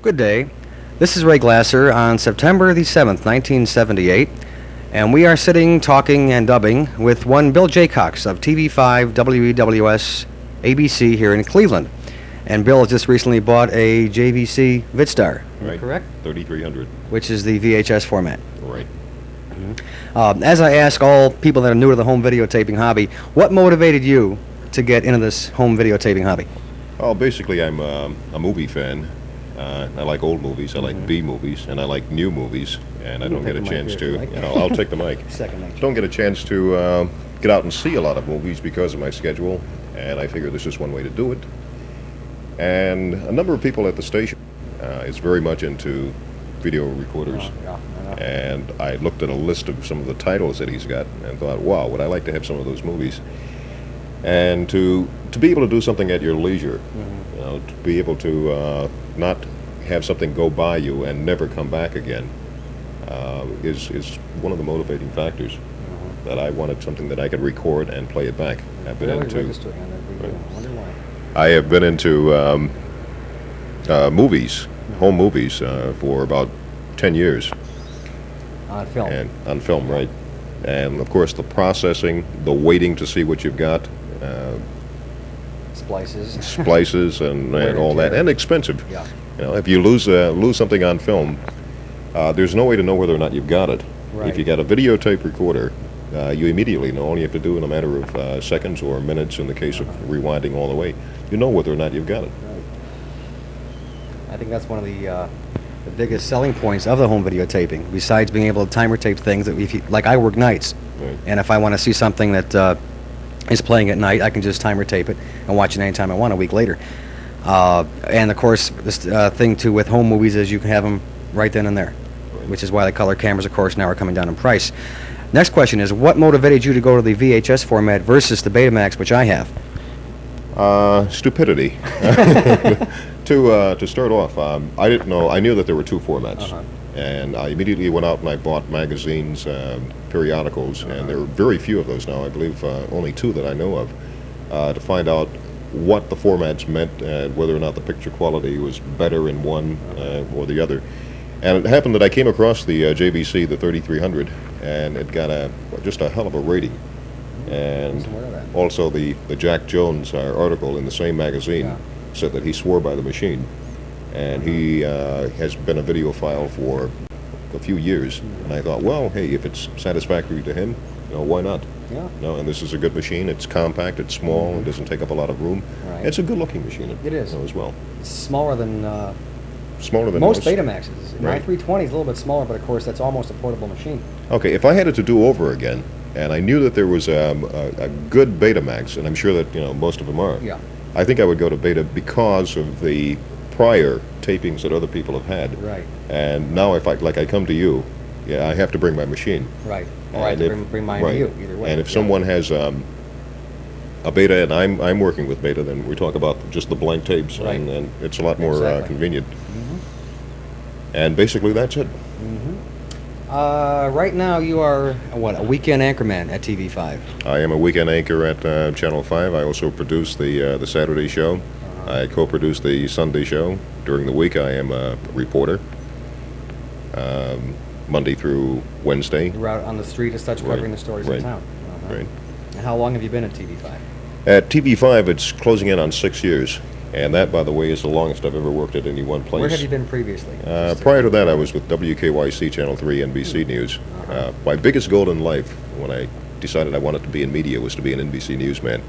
Good day. This is Ray Glasser on September the 7th, 1978, and we are sitting, talking, and dubbing with one Bill Jacocks of TV5 WEWS ABC here in Cleveland. And Bill has just recently bought a JVC VidStar, Right. correct? 3300. Which is the VHS format. Right. As I ask all people that are new to the home videotaping hobby, what motivated you to get into this home videotaping hobby? Well, basically, I'm a movie fan. I like old movies, I like B movies, and I like new movies. And I don't get a chance to, I'll take the mic. Second nature. Don't get a chance to get out and see a lot of movies because of my schedule, and I figure this is one way to do it. And a number of people at the station is very much into video recorders. And I looked at a list of some of the titles that he's got and thought, wow, would I like to have some of those movies? And to be able to do something at your leisure, to be able to not have something go by you and never come back again is one of the motivating factors. That I wanted something that I could record and play it back. I've been into. I have been into movies, home movies, for about 10 years. On film. And on film, right. And of course the processing, the waiting to see what you've got. Splices and all that, and expensive. Yeah. If you lose something on film, there's no way to know whether or not you've got it. Right. If you got a videotape recorder, you immediately know. All you have to do in a matter of seconds or minutes, in the case of rewinding all the way, you know whether or not you've got it. Right. I think that's one of the biggest selling points of the home videotaping, besides being able to timer tape things. That like I work nights, Right. and if I want to see something that is playing at night, I can just timer tape it and watch it anytime I want a week later. And of course, this thing too with home movies is you can have them right then and there, which is why the color cameras, of course, now are coming down in price. Next question is, what motivated you to go to the VHS format versus the Betamax, which I have? Stupidity. To start off, I didn't know. I knew that there were two formats, and I immediately went out and I bought magazines, periodicals, and there are very few of those now. I believe only two that I know of, to find out what the formats meant, whether or not the picture quality was better in one or the other. And it happened that I came across the JVC, the 3300, and it got just a hell of a rating. And also the Jack Jones article in the same magazine said that he swore by the machine. And he has been a videophile for a few years. And I thought, well, hey, if it's satisfactory to him, why not? Yeah. And this is a good machine. It's compact, it's small, it doesn't take up a lot of room. Right. It's a good-looking machine. It is. As well. It's smaller than most Betamaxes. My Right. 320 is a little bit smaller, but of course that's almost a portable machine. Okay, if I had it to do over again, and I knew that there was a good Betamax, and I'm sure that most of them are, Yeah. I think I would go to Beta because of the prior tapings that other people have had. Right. And now if I come to you, I have to bring my machine. Right. Or I have to bring mine to you, either way. And if someone has a Beta and I'm working with Beta, then we talk about just the blank tapes, Right. and it's a lot more Exactly. convenient. And basically that's it. Right now you are, a weekend anchorman at TV5. I am a weekend anchor at Channel 5. I also produce the Saturday show. I co-produce the Sunday show. During the week I am a reporter, Monday through Wednesday. You're out on the street as such, covering the stories in town. Right. And how long have you been at TV5? At TV5 it's closing in on 6 years. And that, by the way, is the longest I've ever worked at any one place. Where have you been previously? Prior to that, I was with WKYC Channel 3, NBC News. My biggest goal in life, when I decided I wanted to be in media, was to be an NBC newsman.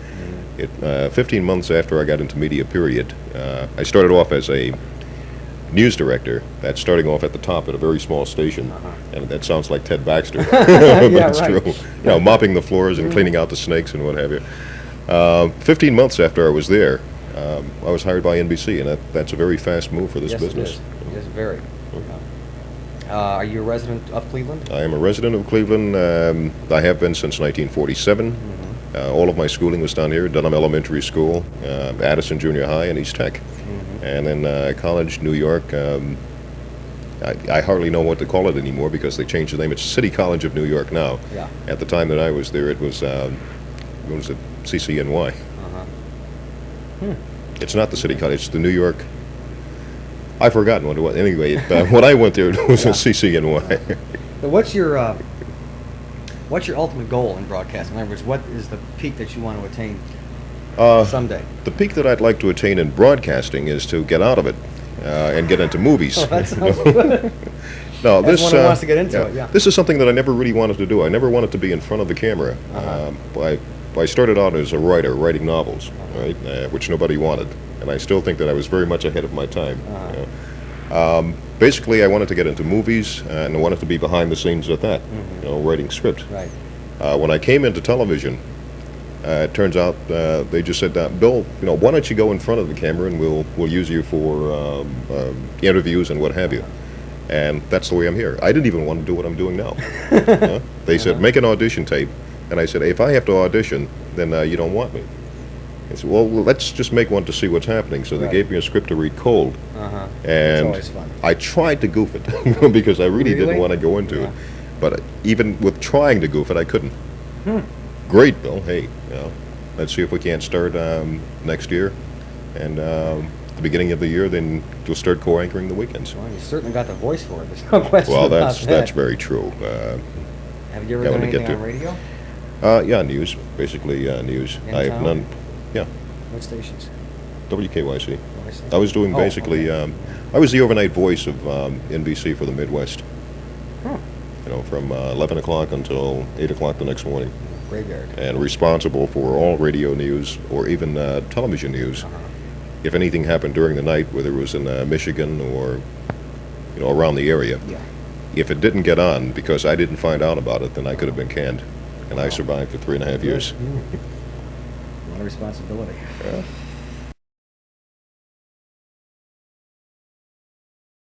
15 months after I got into media, period, I started off as a news director. That's starting off at the top at a very small station. And that sounds like Ted Baxter, but it's true. Mopping the floors and cleaning out the snakes and what have you. 15 months after I was there, I was hired by NBC, and that's a very fast move for this business. It is very. Are you a resident of Cleveland? I am a resident of Cleveland. I have been since 1947. All of my schooling was down here, Dunham Elementary School, Addison Junior High, and East Tech. And then college, New York. I hardly know what to call it anymore because they changed the name. It's City College of New York now. Yeah. At the time that I was there, it was, what was it, CCNY. It's not the City College, it's the New York. I've forgotten what it was. Anyway, when I went there, it was Yeah. a CCNY. But what's your ultimate goal in broadcasting? In other words, what is the peak that you want to attain someday? The peak that I'd like to attain in broadcasting is to get out of it and get into movies. Oh, that sounds good. No, As this one who wants to get into it, yeah. This is something that I never really wanted to do. I never wanted to be in front of the camera. I started out as a writer, writing novels, right, which nobody wanted, and I still think that I was very much ahead of my time. You know. Basically, I wanted to get into movies, and I wanted to be behind the scenes at that, you know, writing scripts. Right. When I came into television, it turns out they just said, "Bill, you know, why don't you go in front of the camera, and we'll use you for interviews and what have you." And that's the way I'm here. I didn't even want to do what I'm doing now. They said, make an audition tape. And I said, if I have to audition, then you don't want me. They said, well, let's just make one to see what's happening. So they Right. gave me a script to read cold. It's And always fun. I tried to goof it because I really didn't Really? want to go into Yeah. it. But even with trying to goof it, I couldn't. Great, Bill. Hey, you know, let's see if we can't start next year. And the beginning of the year, then you'll start co-anchoring the weekends. Well, you certainly got the voice for it. There's no question Well, about that's that. very true. Have you ever yeah, done when I get anything on to- radio? Yeah, news, basically news. In I have town? none. Yeah, What stations? WKYC. Oh, I see. I was doing Oh, basically. okay. I was the overnight voice of NBC for the Midwest. Huh. You know, from 11 o'clock until 8 o'clock the next morning, Graveyard. and responsible for all radio news or even television news. If anything happened during the night, whether it was in Michigan or, you know, around the area, Yeah. if it didn't get on because I didn't find out about it, then I could have been canned, and I Wow. survived for 3.5 years. A lot of responsibility. Yeah.